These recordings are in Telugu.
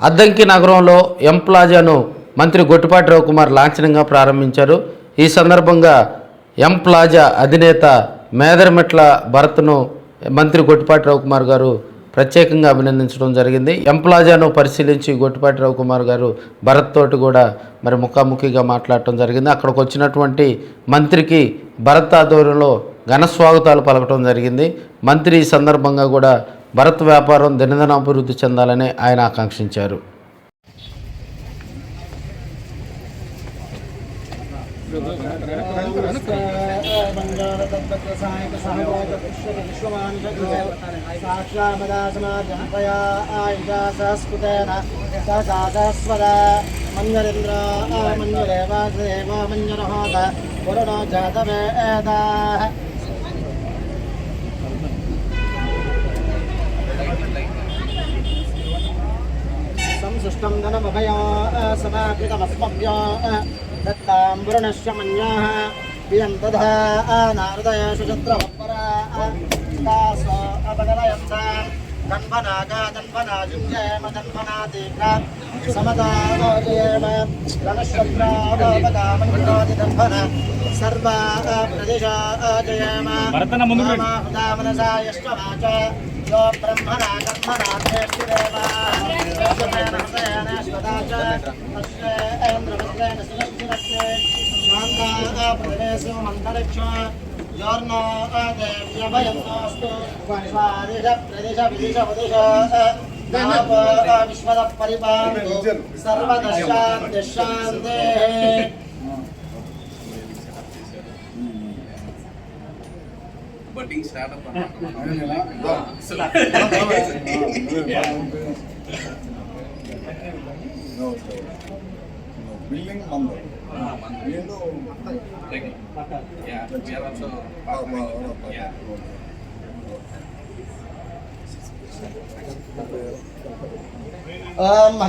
అద్దంకి నగరంలో ఎం ప్లాజాను మంత్రి గొట్టిపాటి రవికుమార్ లాంఛనంగా ప్రారంభించారు. ఈ సందర్భంగా ఎం ప్లాజా అధినేత మేదరమెట్ల భరత్ను మంత్రి గొట్టిపాటి రవికుమార్ గారు ప్రత్యేకంగా అభినందించడం జరిగింది. ఎం ప్లాజాను పరిశీలించి గొట్టిపాటి రవికుమార్ గారు భరత్ తోటి కూడా మరి ముఖాముఖిగా మాట్లాడటం జరిగింది. అక్కడికి వచ్చినటువంటి మంత్రికి భరత్ ఆధ్వర్యంలో ఘన స్వాగతాలు పలకటం జరిగింది. మంత్రి ఈ సందర్భంగా కూడా భరత్ వ్యాపారం దినదిన అభివృద్ధి చెందాలని ఆయన ఆకాంక్షించారు. संसुष्टं धनमभया समाकृतमस्मभ्यो दत्ताम्बुरणश्च मन्याः पियं तथा नारदयेषु चत्रवपराः तासो अपगलयन्ता दन्वनागा दन्वनाजुञ्जयेम दन्वनादीका समताजयेम रणश्चत्रावपगामन्विनोति दन्वन सर्वा प्रदिशा जयेम हुदामनसा यष्टवाच यो ब्रह्मणा कर्मणा तेष्टिदेव Budding startup. Building number. Yeah, we are also. Yeah.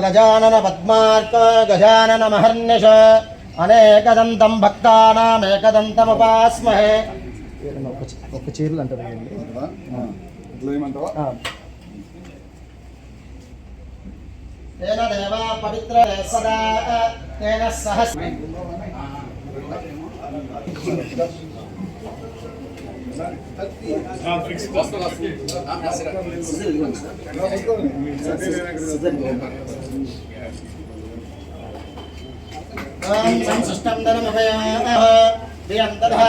Gajanan पद्मार्क Gajanan महर्निश अनेकदन्तं भक्तानामेकदन्तमुपास्महे ఒక చీరలు అంటారు తేన దేవ పవిత్ర సదా తేన సహస్ర సంసుష్టం ధనమభయా దియంతధా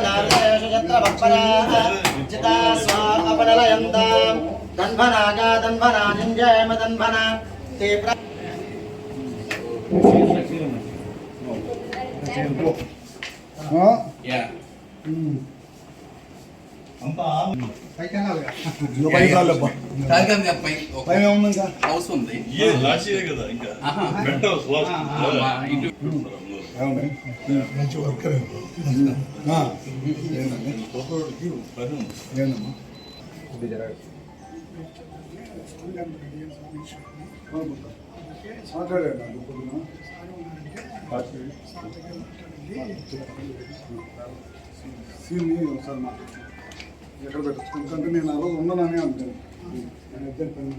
నారదేషు చత్రవపరాః చితా స్వా అపనలయంతాం దన్వనాగా దన్వనాజింజయమ దన్వన తే Yeah. అంతా పైకనాలుగా పైన ఉంది హౌస్ ఉంది కదా ఇంకా మంచి వర్కర్ ఒకసారి ఎక్కడ పెట్టచ్చు ఎందుకంటే నేను ఆ రోజు ఉన్నానని అంటాను నేను ఇద్దరు పని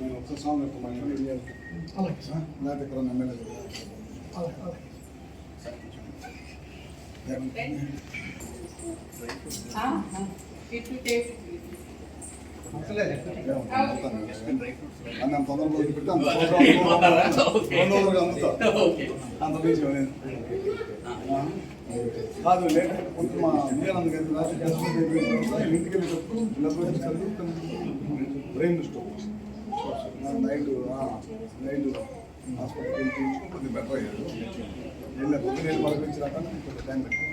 నేను ఒకసారి సాంగ్ లేకపోతే ఇక్కడ ఎమ్మెల్యే అంత తొందరగా పెట్టి అంత 2 రోజులుగా అందుతా అంత బీచ్ కాదు లేట్ కొంచెం మా విజయానంద గారి ఇంటికి వెళ్ళేటప్పుడు బ్రెయిన్ స్ట్రోక్ నైట్ హాస్పిటల్కి వెళ్ళి తీయించుకుని కొద్దిగా బెటర్ అయ్యాడు వెళ్ళి పొద్దున్న పలకరించినాక కొంచెం టైం పెట్టాను.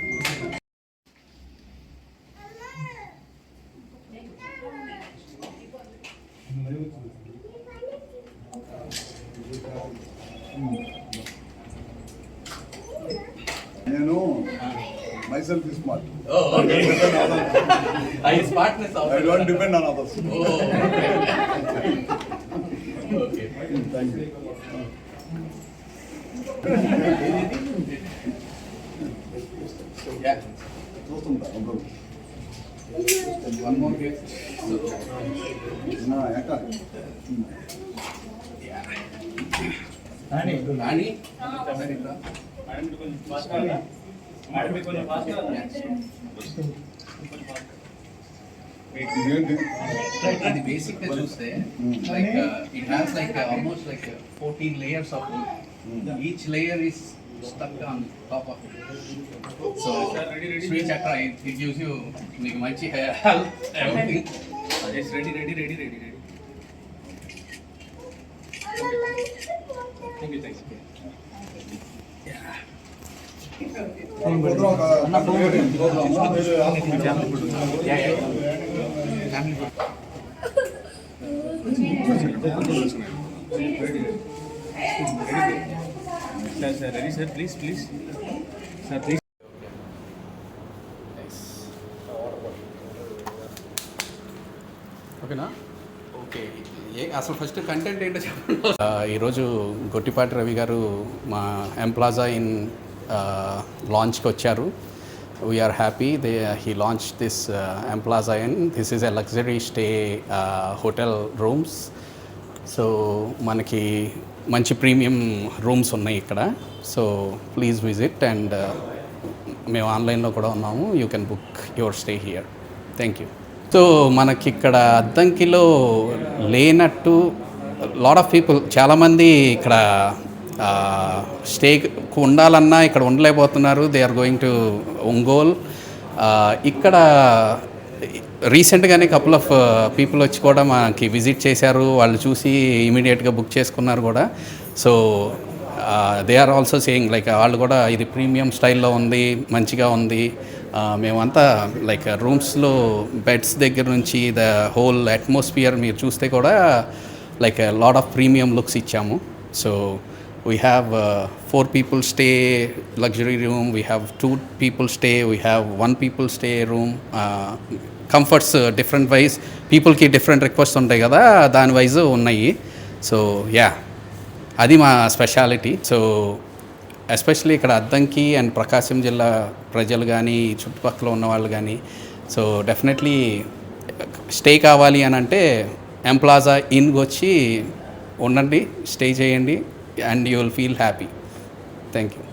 నేను myself is smart. Oh, okay. Smartness. I don't depend on others. Oh, okay. Okay. Thank you. Yeah. చూస్తుంటా One more case. ఎక్కాలి. రాణి ఇదేంటి? ఇది బేసిక్ గా చూస్తే like it has like almost like 14 layers of wood. Each layer is stuck on top of it. So Sri Chakra it gives you మీకు మంచి health everything. Just ready. Thank you. Sir, ready, sir, please. Sir, please. ఓకేనా? ఓకే, అసలు ఫస్ట్ కంటెంట్ ఏంటో చెప్పండి. ఈరోజు గొట్టిపాటి రవి గారు మా ఎంప్లాజా ఇన్ లాంచ్కి వచ్చారు. We are happy he launch this Emplaza Inn this is a luxury stay hotel rooms. So మనకి మంచి ప్రీమియం రూమ్స్ ఉన్నాయి ఇక్కడ. సో ప్లీజ్ విజిట్ అండ్ మేము ఆన్లైన్లో కూడా ఉన్నాము. You can book your stay here. Thank you. So మనకి ఇక్కడ అద్దంకిలో లేనట్టు లాట్ ఆఫ్ పీపుల్ చాలామంది ఇక్కడ స్టే ఉండాలన్నా ఇక్కడ ఉండలేకపోతున్నారు. They are going to Ongole. ఇక్కడ రీసెంట్గానే కపుల్ ఆఫ్ పీపుల్ వచ్చి కూడా మనకి విజిట్ చేశారు. వాళ్ళు చూసి ఇమీడియట్గా బుక్ చేసుకున్నారు కూడా. So they are also saying like వాళ్ళు కూడా ఇది ప్రీమియం స్టైల్లో ఉంది, మంచిగా ఉంది. మేమంతా లైక్ రూమ్స్లో బెడ్స్ దగ్గర నుంచి ద హోల్ అట్మాస్ఫియర్ మీరు చూస్తే కూడా like lot of premium looks ఇచ్చాము. So we have 4 people stay luxury room, we have 2 people stay, we have 1 people stay room. Comforts different wise people ki different requests ఉంటాయి కదా, దాని వైజ్ ఉన్నాయి. సో యా, అది మా స్పెషాలిటీ. సో ఎస్పెషల్లీ ఇక్కడ అద్దంకి అండ్ ప్రకాశం జిల్లా ప్రజలు కానీ చుట్టుపక్కల ఉన్న వాళ్ళు కానీ సో డెఫినెట్లీ స్టే కావాలి అని అంటే ఎంప్లాజా ఇన్కి వచ్చి ఉండండి, స్టే చేయండి and you will feel happy. Thank you.